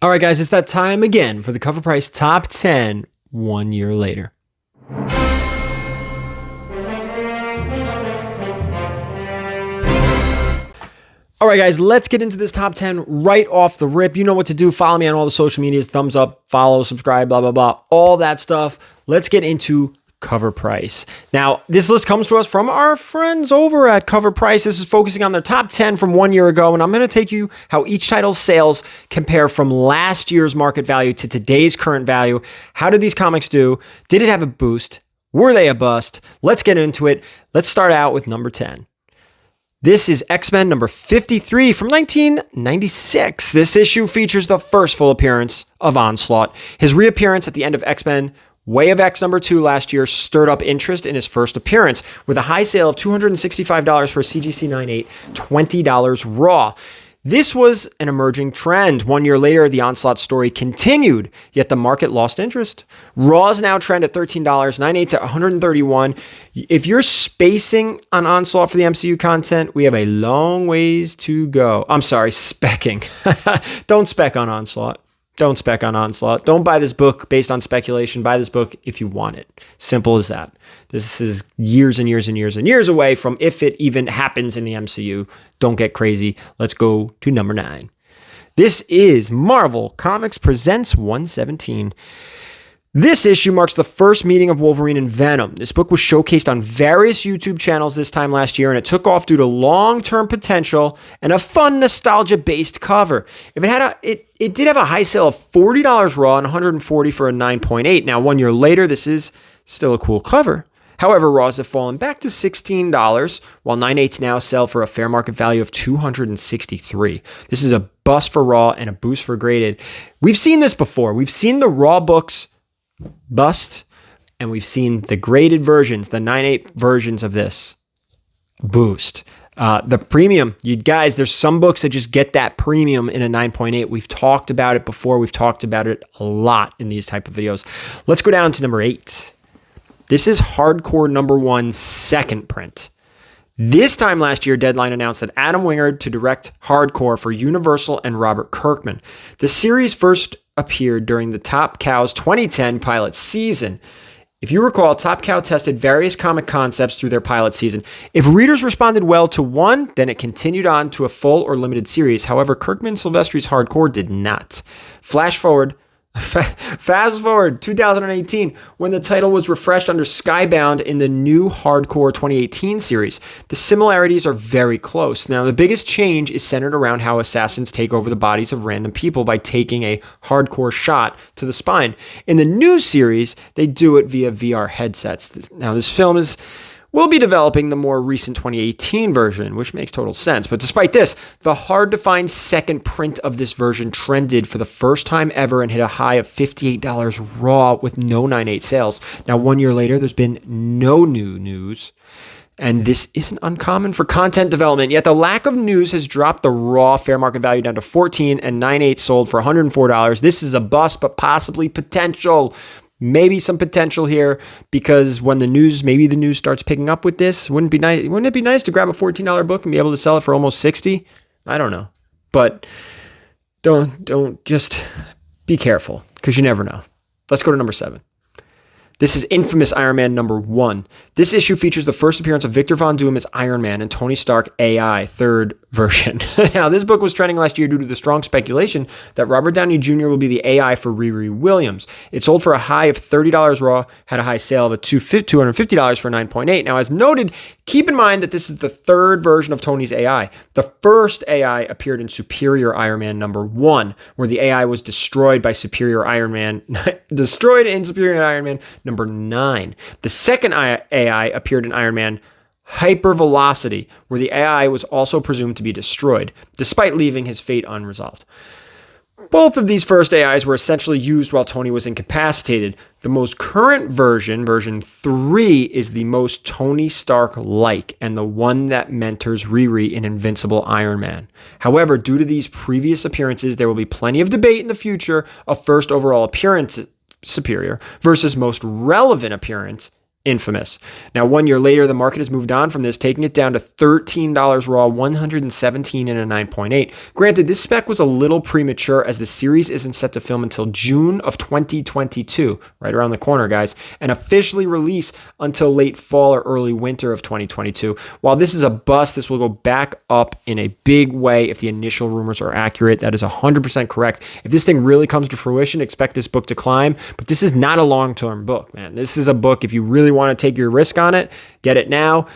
All right, guys, it's that time again for the Covrprice Top 10 1 year later. All right, guys, let's get into this top 10 right off the rip. You know what to do. Follow me on all the social medias, thumbs up, follow, subscribe, blah, blah, blah, all that stuff. Let's get into Covrprice. Now, this list comes to us from our friends over at Covrprice. This is focusing on their top 10 from 1 year ago, and I'm going to take you how each title's sales compare from last year's market value to today's current value. How did these comics do? Did it have a boost? Were they a bust? Let's get into it. Let's start out with number 10. This is X-Men number 53 from 1996. This issue features the first full appearance of Onslaught. His reappearance at the end of X-Men Way of X number 2 last year stirred up interest in his first appearance with a high sale of $265 for a CGC 98, $20 raw. This was an emerging trend. 1 year later, the Onslaught story continued, yet the market lost interest. Raws now trend at $13, 98s at $131. If you're spacing on Onslaught for the MCU content, we have a long ways to go. I'm sorry, specking. Don't spec on Onslaught. Don't spec on Onslaught. Don't buy this book based on speculation. Buy this book if you want it. Simple as that. This is years and years and years and years away from if it even happens in the MCU. Don't get crazy. Let's go to number 9. This is Marvel Comics Presents 117. This issue marks the first meeting of Wolverine and Venom. This book was showcased on various YouTube channels this time last year, and it took off due to long-term potential and a fun nostalgia-based cover. If it did have a high sale of $40 raw and $140 for a 9.8. Now, 1 year later, this is still a cool cover. However, raws have fallen back to $16, while 9.8s now sell for a fair market value of $263. This is a bust for raw and a boost for graded. We've seen this before. We've seen the raw books bust, and we've seen the graded versions, the 9.8 versions of this boost. The premium, you guys, there's some books that just get that premium in a 9.8. We've talked about it before. We've talked about it a lot in these type of videos. Let's go down to number 8. This is Hardcore number 1 second print. This time last year, Deadline announced that Adam Wingard to direct Hardcore for Universal and Robert Kirkman. The series first appeared during the Top Cow's 2010 pilot season. If you recall, Top Cow tested various comic concepts through their pilot season. If readers responded well to one, then it continued on to a full or limited series. However, Kirkman Silvestri's Hardcore did not. Fast forward 2018, when the title was refreshed under Skybound in the new Hardcore 2018 series. The similarities are very close. Now, the biggest change is centered around how assassins take over the bodies of random people by taking a hardcore shot to the spine. In the new series, they do it via VR headsets. Now, this film will be developing the more recent 2018 version, which makes total sense. But despite this, the hard-to-find second print of this version trended for the first time ever and hit a high of $58 raw with no 9.8 sales. Now, 1 year later, there's been no new news, and this isn't uncommon for content development. Yet the lack of news has dropped the raw fair market value down to $14, and 9.8 sold for $104. This is a bust, but possibly potential. Maybe some potential here, because when maybe the news starts picking up with this, wouldn't it be nice to grab a $14 book and be able to sell it for almost $60? I don't know. But don't just be careful, because you never know. Let's go to number 7. This is Infamous Iron Man number 1. This issue features the first appearance of Victor Von Doom as Iron Man and Tony Stark AI, third version. Now, this book was trending last year due to the strong speculation that Robert Downey Jr. will be the AI for Riri Williams. It sold for a high of $30 raw, had a high sale of $250 for 9.8. Now, as noted, keep in mind that this is the third version of Tony's AI. The first AI appeared in Superior Iron Man number 1, where the AI was destroyed in Superior Iron Man number 9. The second AI appeared in Iron Man Hypervelocity, where the AI was also presumed to be destroyed, despite leaving his fate unresolved. Both of these first AIs were essentially used while Tony was incapacitated. The most current version, version 3, is the most Tony Stark-like and the one that mentors Riri in Invincible Iron Man. However, due to these previous appearances, there will be plenty of debate in the future of first overall appearance Superior versus most relevant appearance infamous. Now, 1 year later, the market has moved on from this, taking it down to $13 raw, 117 and a 9.8. Granted, this spec was a little premature as the series isn't set to film until June of 2022, right around the corner, guys, and officially release until late fall or early winter of 2022. While this is a bust, this will go back up in a big way if the initial rumors are accurate. That is 100% correct. If this thing really comes to fruition, expect this book to climb, but this is not a long-term book, man. This is a book, if you really want to take your risk on it, get it now.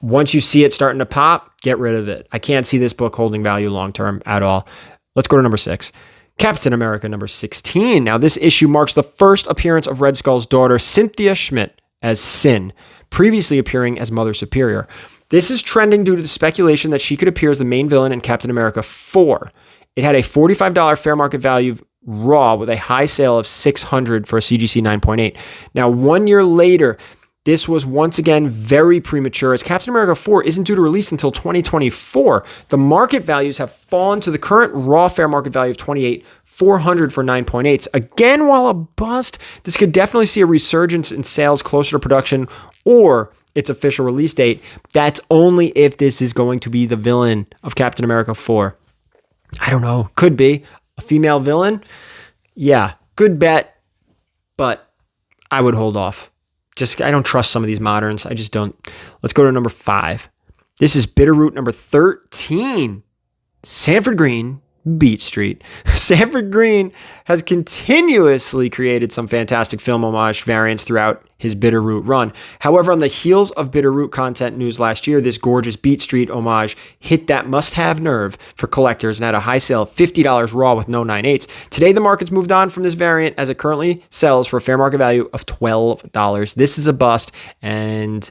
Once you see it starting to pop, get rid of it. I can't see this book holding value long-term at all. Let's go to number 6. Captain America number 16. Now, this issue marks the first appearance of Red Skull's daughter, Cynthia Schmidt, as Sin, previously appearing as Mother Superior. This is trending due to the speculation that she could appear as the main villain in Captain America 4. It had a $45 fair market value raw with a high sale of $600 for a CGC 9.8. Now, 1 year later, this was once again very premature as Captain America 4 isn't due to release until 2024. The market values have fallen to the current raw fair market value of $28,400 for 9.8s. Again, while a bust, this could definitely see a resurgence in sales closer to production or its official release date. That's only if this is going to be the villain of Captain America 4. I don't know. Could be. A female villain? Yeah, good bet, but I would hold off. I don't trust some of these moderns. I just don't. Let's go to number 5. This is Bitterroot number 13. Sanford Green, Beat Street. Sanford Green has continuously created some fantastic film homage variants throughout his Bitterroot run. However, on the heels of Bitterroot content news last year, this gorgeous Beat Street homage hit that must-have nerve for collectors and had a high sale of $50 raw with no 9.8s. Today, the market's moved on from this variant as it currently sells for a fair market value of $12. This is a bust, and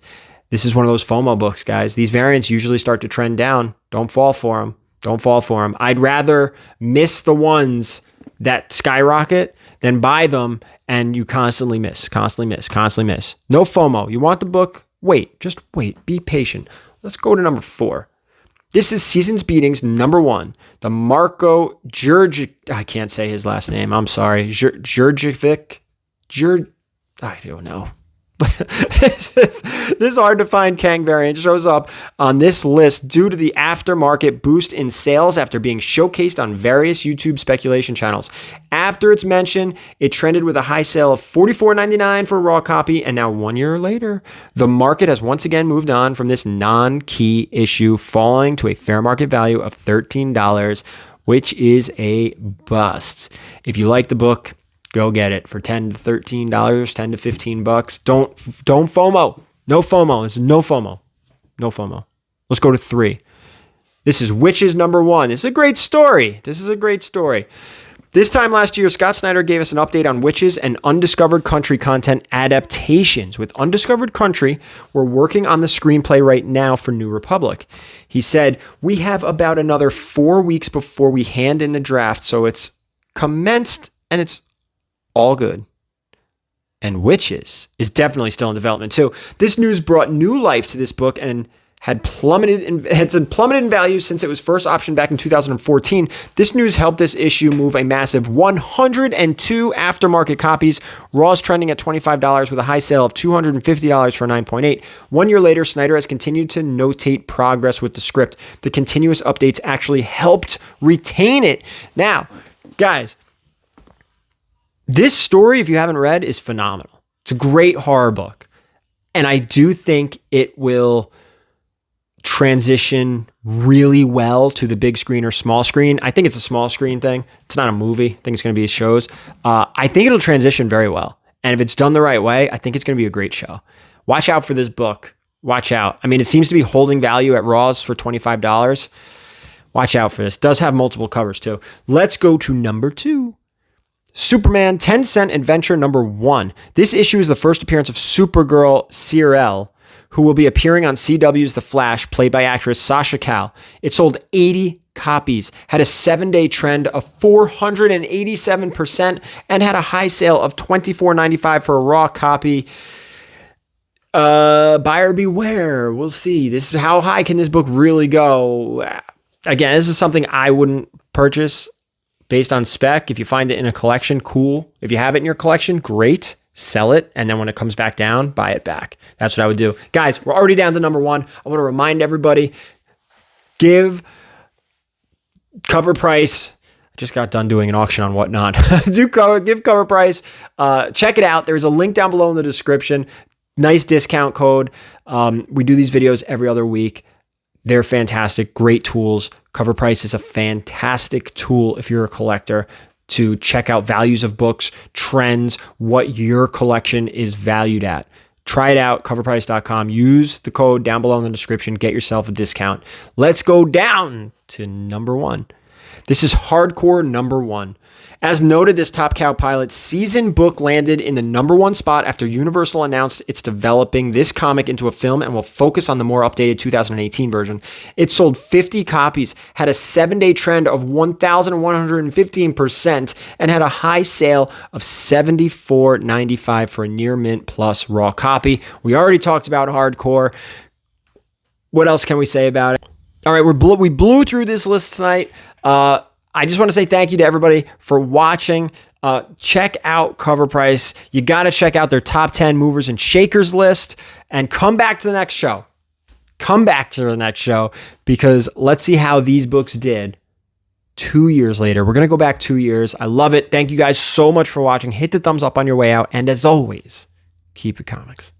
this is one of those FOMO books, guys. These variants usually start to trend down. Don't fall for them. Don't fall for them. I'd rather miss the ones that skyrocket than buy them and you constantly miss. No FOMO. You want the book? Wait. Just wait. Be patient. Let's go to number 4. This is Seasons Beatings number 1. The Marco Jurgic. I can't say his last name. I'm sorry. Jurgic. I don't know. This hard to find Kang variant shows up on this list due to the aftermarket boost in sales after being showcased on various YouTube speculation channels. After its mention, it trended with a high sale of $44.99 for a raw copy, and now 1 year later, the market has once again moved on from this non-key issue, falling to a fair market value of $13, which is a bust. If you like the book, go get it for $10 to $13, $10 to $15. Don't FOMO. No FOMO. There's no FOMO. No FOMO. Let's go to 3. This is Witches number 1. This is a great story. This time last year, Scott Snyder gave us an update on Witches and Undiscovered Country content adaptations. With Undiscovered Country, we're working on the screenplay right now for New Republic. He said, we have about another 4 weeks before we hand in the draft, so it's commenced and it's all good. And Witches is definitely still in development too. This news brought new life to this book and had plummeted in value since it was first optioned back in 2014. This news helped this issue move a massive 102 aftermarket copies. Raw's trending at $25 with a high sale of $250 for 9.8. 1 year later, Snyder has continued to notate progress with the script. The continuous updates actually helped retain it. Now, guys, this story, if you haven't read, is phenomenal. It's a great horror book. And I do think it will transition really well to the big screen or small screen. I think it's a small screen thing. It's not a movie. I think it's going to be shows. I think it'll transition very well. And if it's done the right way, I think it's going to be a great show. Watch out for this book. Watch out. I mean, it seems to be holding value at Raw's for $25. Watch out for this. Does have multiple covers too. Let's go to number 2. Superman 10-cent Adventure number 1. This issue is the first appearance of Supergirl Sierra, who will be appearing on CW's The Flash, played by actress Sasha Calle. It sold 80 copies, had a 7-day trend of 487%, and had a high sale of $24.95 for a raw copy. Buyer beware. We'll see. This is how high can this book really go? Again, this is something I wouldn't purchase based on spec. If you find it in a collection, cool. If you have it in your collection, great. sell it, and then when it comes back down, buy it back. That's what I would do. Guys, we're already down to number one. I want to remind everybody, give Covrprice. I just got done doing an auction on whatnot. Give Covrprice. Check it out. There's a link down below in the description. Nice discount code. We do these videos every other week. They're fantastic. Great tools. Covrprice is a fantastic tool if you're a collector to check out values of books, trends, what your collection is valued at. Try it out, covrprice.com. Use the code down below in the description. Get yourself a discount. Let's go down to number one. This is hardcore number one. As noted, this Top Cow Pilot season book landed in the number one spot after Universal announced it's developing this comic into a film and will focus on the more updated 2018 version. It sold 50 copies, had a 7-day trend of 1,115%, and had a high sale of $74.95 for a near mint plus raw copy. We already talked about hardcore. What else can we say about it? All right, we blew through this list tonight. I just want to say thank you to everybody for watching. Check out Covrprice. You got to check out their top 10 movers and shakers list and come back to the next show. Come back to the next show because let's see how these books did 2 years later. We're going to go back 2 years. I love it. Thank you guys so much for watching. Hit the thumbs up on your way out. And as always, keep your comics.